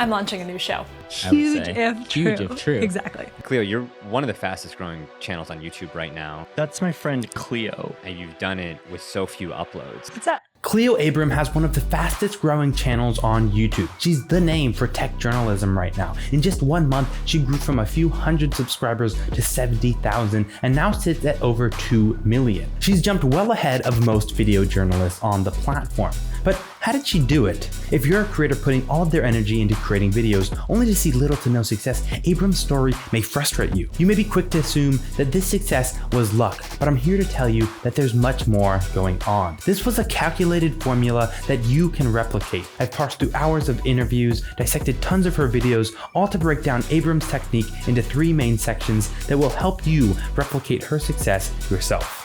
I'm launching a new show. Huge if true. Exactly. Cleo, you're one of the fastest growing channels on YouTube right now. That's my friend Cleo. And you've done it with so few uploads. What's up? Cleo Abram has one of the fastest growing channels on YouTube. She's the name for tech journalism right now. In just 1 month, she grew from a few hundred subscribers to 70,000 and now sits at over 2 million. She's jumped well ahead of most video journalists on the platform. But how did she do it? If you're a creator putting all of their energy into creating videos only to see little to no success, Abram's story may frustrate you. You may be quick to assume that this success was luck, but I'm here to tell you that there's much more going on. This was a calculated formula that you can replicate. I've parsed through hours of interviews, dissected tons of her videos, all to break down Abram's technique into 3 main sections that will help you replicate her success yourself.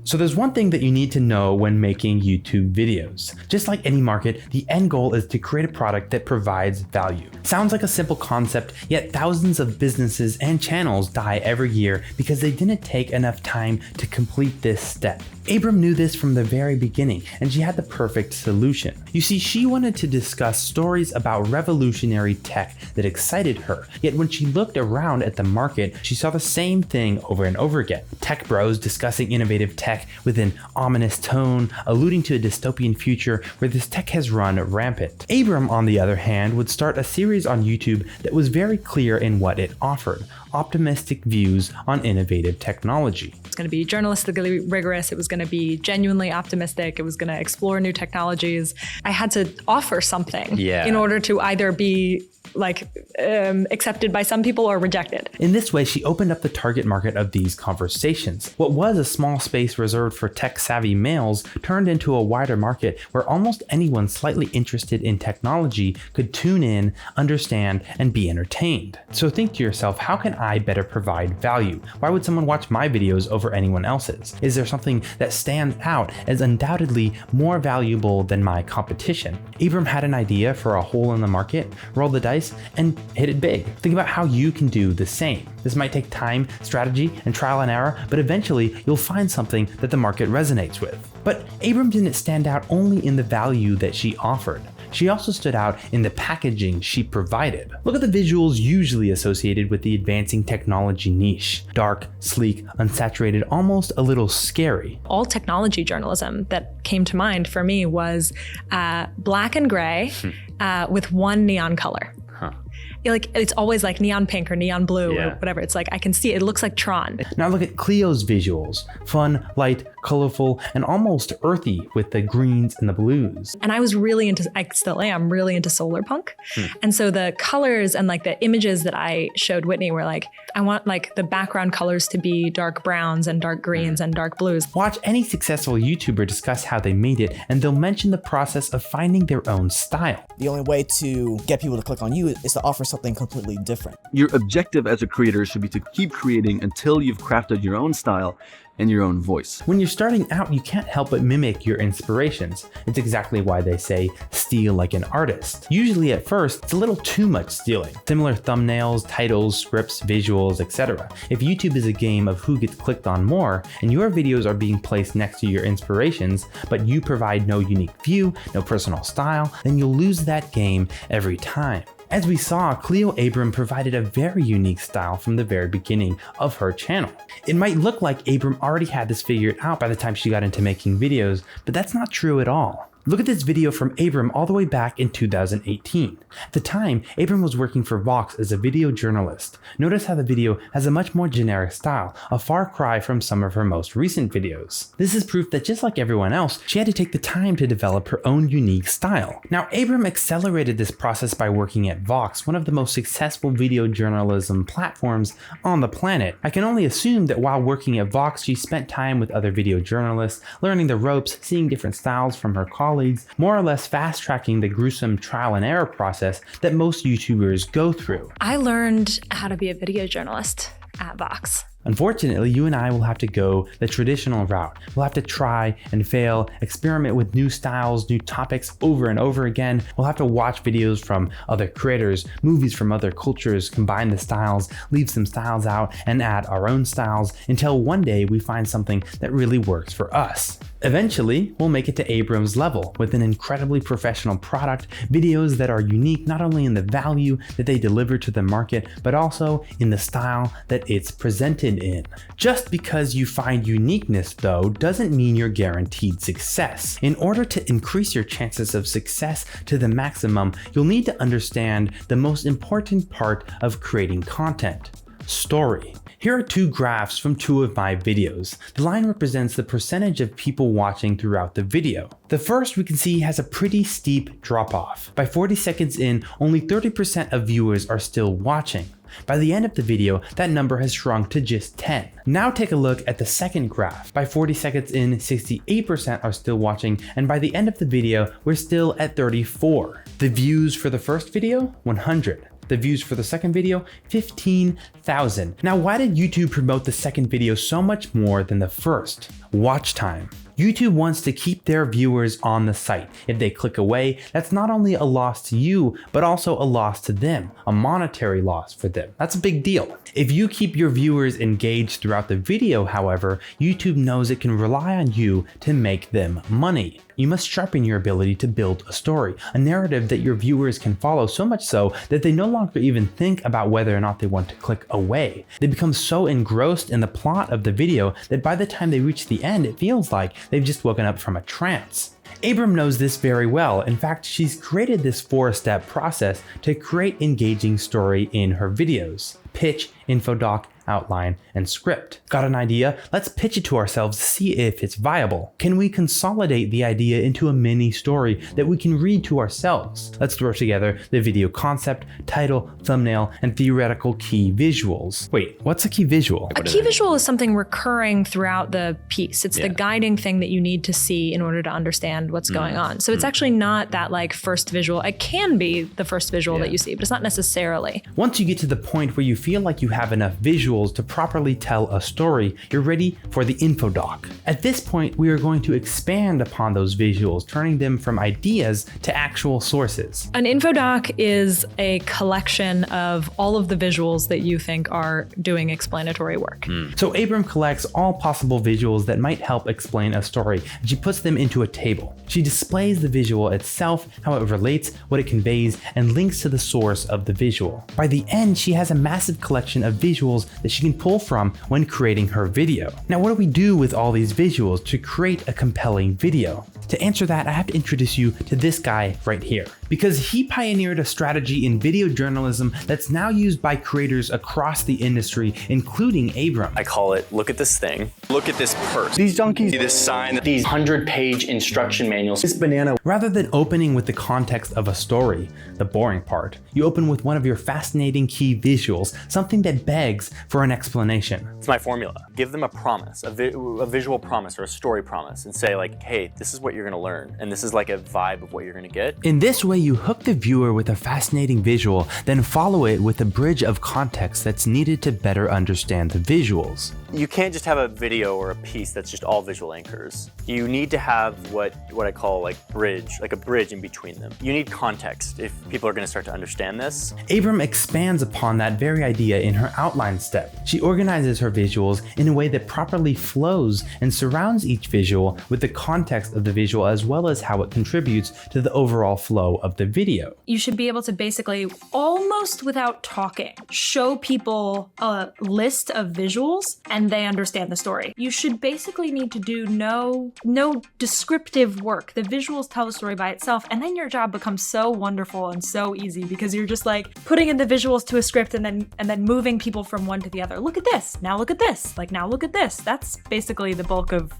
So there's one thing that you need to know when making YouTube videos. Just like any market, the end goal is to create a product that provides value. Sounds like a simple concept, yet thousands of businesses and channels die every year because they didn't take enough time to complete this step. Abram knew this from the very beginning, and she had the perfect solution. You see, she wanted to discuss stories about revolutionary tech that excited her, yet when she looked around at the market, she saw the same thing over and over again. Tech bros discussing innovative tech with an ominous tone, alluding to a dystopian future where this tech has run rampant. Abram, on the other hand, would start a series on YouTube that was very clear in what it offered: optimistic views on innovative technology. It's going to be journalistically rigorous. It was going to be genuinely optimistic. It was going to explore new technologies. I had to offer something in order to either be accepted by some people or rejected. In this way, she opened up the target market of these conversations. What was a small space reserved for tech-savvy males turned into a wider market where almost anyone slightly interested in technology could tune in, understand, and be entertained. So think to yourself, how can I better provide value? Why would someone watch my videos over anyone else's? Is there something that stands out as undoubtedly more valuable than my competition? Abram had an idea for a hole in the market, rolled the dice, and hit it big. Think about how you can do the same. This might take time, strategy, and trial and error, but eventually you'll find something that the market resonates with. But Abram didn't stand out only in the value that she offered. She also stood out in the packaging she provided. Look at the visuals usually associated with the advancing technology niche. Dark, sleek, unsaturated, almost a little scary. All technology journalism that came to mind for me was black and gray with one neon color. It's always like neon pink or neon blue or whatever. It's like I can see it looks like Tron. Now look at Cleo's visuals. Fun, light, colorful, and almost earthy with the greens and the blues. And I was really into, I still am really into solar punk. And so the colors and like the images that I showed Whitney were like, I want like the background colors to be dark browns and dark greens and dark blues. Watch any successful YouTuber discuss how they made it, and they'll mention the process of finding their own style. The only way to get people to click on you is to offer something completely different. Your objective as a creator should be to keep creating until you've crafted your own style and your own voice. When you're starting out, you can't help but mimic your inspirations. It's exactly why they say steal like an artist. Usually at first, it's a little too much stealing. Similar thumbnails, titles, scripts, visuals, etc. If YouTube is a game of who gets clicked on more, and your videos are being placed next to your inspirations, but you provide no unique view, no personal style, then you'll lose that game every time. As we saw, Cleo Abram provided a very unique style from the very beginning of her channel. It might look like Abram already had this figured out by the time she got into making videos, but that's not true at all. Look at this video from Abram all the way back in 2018. At the time, Abram was working for Vox as a video journalist. Notice how the video has a much more generic style, a far cry from some of her most recent videos. This is proof that just like everyone else, she had to take the time to develop her own unique style. Now, Abram accelerated this process by working at Vox, one of the most successful video journalism platforms on the planet. I can only assume that while working at Vox, she spent time with other video journalists, learning the ropes, seeing different styles from her colleagues, more or less fast-tracking the gruesome trial and error process that most YouTubers go through. I learned how to be a video journalist at Vox. Unfortunately, you and I will have to go the traditional route. We'll have to try and fail, experiment with new styles, new topics over and over again. We'll have to watch videos from other creators, movies from other cultures, combine the styles, leave some styles out, and add our own styles until one day we find something that really works for us. Eventually, we'll make it to Abram's level with an incredibly professional product, videos that are unique not only in the value that they deliver to the market, but also in the style that it's presented in. Just because you find uniqueness, though, doesn't mean you're guaranteed success. In order to increase your chances of success to the maximum, you'll need to understand the most important part of creating content: story. Here are two graphs from two of my videos. The line represents the percentage of people watching throughout the video. The first we can see has a pretty steep drop off. By 40 seconds in, only 30% of viewers are still watching. By the end of the video, that number has shrunk to just 10. Now take a look at the second graph. By 40 seconds in, 68% are still watching, and by the end of the video, we're still at 34. The views for the first video, 100. The views for the second video, 15,000. Now, why did YouTube promote the second video so much more than the first? Watch time. YouTube wants to keep their viewers on the site. If they click away, that's not only a loss to you, but also a loss to them, a monetary loss for them. That's a big deal. If you keep your viewers engaged throughout the video, however, YouTube knows it can rely on you to make them money. You must sharpen your ability to build a story, a narrative that your viewers can follow, so much so that they no longer even think about whether or not they want to click away. They become so engrossed in the plot of the video that by the time they reach the end, it feels like they've just woken up from a trance. Abram knows this very well. In fact, she's created this 4-step process to create engaging story in her videos: pitch, infodoc, outline, and script. Got an idea? Let's pitch it to ourselves to see if it's viable. Can we consolidate the idea into a mini story that we can read to ourselves? Let's throw together the video concept, title, thumbnail, and theoretical key visuals. Wait, what's a key visual? A key visual is something recurring throughout the piece. It's the guiding thing that you need to see in order to understand what's going on. So it's actually not that like first visual. It can be the first visual that you see, but it's not necessarily. Once you get to the point where you feel like you have enough visuals to properly tell a story, you're ready for the infodoc. At this point, we are going to expand upon those visuals, turning them from ideas to actual sources. An infodoc is a collection of all of the visuals that you think are doing explanatory work. So Abram collects all possible visuals that might help explain a story, and she puts them into a table. She displays the visual itself, how it relates, what it conveys, and links to the source of the visual. By the end, she has a massive collection of visuals that she can pull from when creating her video. Now, what do we do with all these visuals to create a compelling video? To answer that, I have to introduce you to this guy right here, because he pioneered a strategy in video journalism that's now used by creators across the industry, including Abram. I call it, look at this thing, look at this purse, These donkeys, see this sign, these 100-page instruction manuals, this banana. Rather than opening with the context of a story, the boring part, you open with one of your fascinating key visuals, something that begs for an explanation. It's my formula. Give them a promise, a visual promise or a story promise, and say like, hey, this is what you're gonna learn, and this is like a vibe of what you're gonna get. In this way, you hook the viewer with a fascinating visual, then follow it with a bridge of context that's needed to better understand the visuals. You can't just have a video or a piece that's just all visual anchors. You need to have what I call like a bridge in between them. You need context if people are gonna start to understand this. Abram expands upon that very idea in her outline step. She organizes her visuals in a way that properly flows and surrounds each visual with the context of the visual as well as how it contributes to the overall flow of the video. You should be able to basically, almost without talking, show people a list of visuals and they understand the story. You should basically need to do no descriptive work. The visuals tell the story by itself, and then your job becomes so wonderful and so easy because you're just like putting in the visuals to a script and then moving people from one to the other. Look at this, now look at this, like now look at this. That's basically the bulk of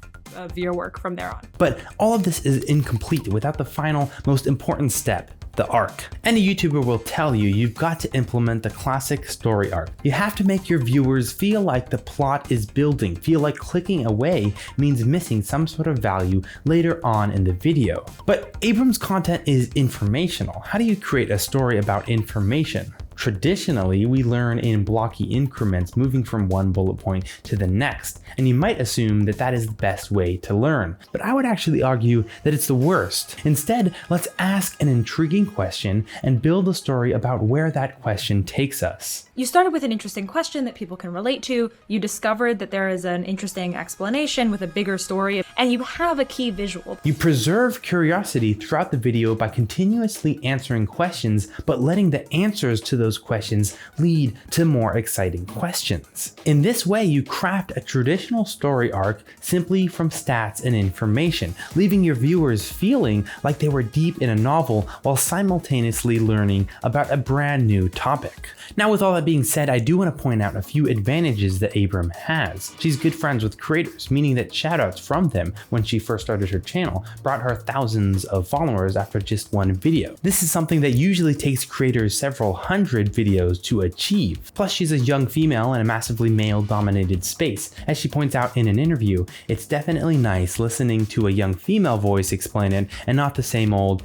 your work from there on. But all of this is incomplete without the final, most important step, the arc. Any YouTuber will tell you you've got to implement the classic story arc. You have to make your viewers feel like the plot is building, feel like clicking away means missing some sort of value later on in the video. But Abram's content is informational. How do you create a story about information? Traditionally, we learn in blocky increments, moving from one bullet point to the next, and you might assume that that is the best way to learn. But I would actually argue that it's the worst. Instead, let's ask an intriguing question and build a story about where that question takes us. You started with an interesting question that people can relate to, you discovered that there is an interesting explanation with a bigger story, and you have a key visual. You preserve curiosity throughout the video by continuously answering questions, but letting the answers to those questions lead to more exciting questions. In this way, you craft a traditional story arc simply from stats and information, leaving your viewers feeling like they were deep in a novel while simultaneously learning about a brand new topic. Now, with all that being said, I do want to point out a few advantages that Abram has. She's good friends with creators, meaning that shoutouts from them when she first started her channel brought her thousands of followers after just one video. This is something that usually takes creators several hundred videos to achieve. Plus, she's a young female in a massively male-dominated space. As she points out in an interview, it's definitely nice listening to a young female voice explain it and not the same old,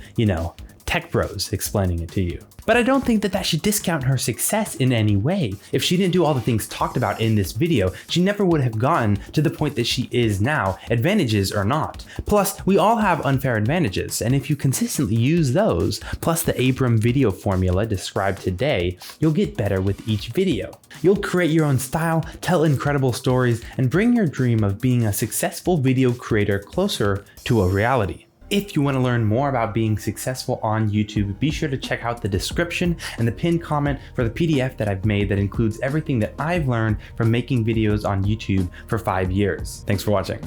tech bros explaining it to you. But I don't think that that should discount her success in any way. If she didn't do all the things talked about in this video, she never would have gotten to the point that she is now, advantages or not. Plus, we all have unfair advantages, and if you consistently use those, plus the Abram video formula described today, you'll get better with each video. You'll create your own style, tell incredible stories, and bring your dream of being a successful video creator closer to a reality. If you want to learn more about being successful on YouTube, be sure to check out the description and the pinned comment for the PDF that I've made that includes everything that I've learned from making videos on YouTube for 5 years. Thanks for watching.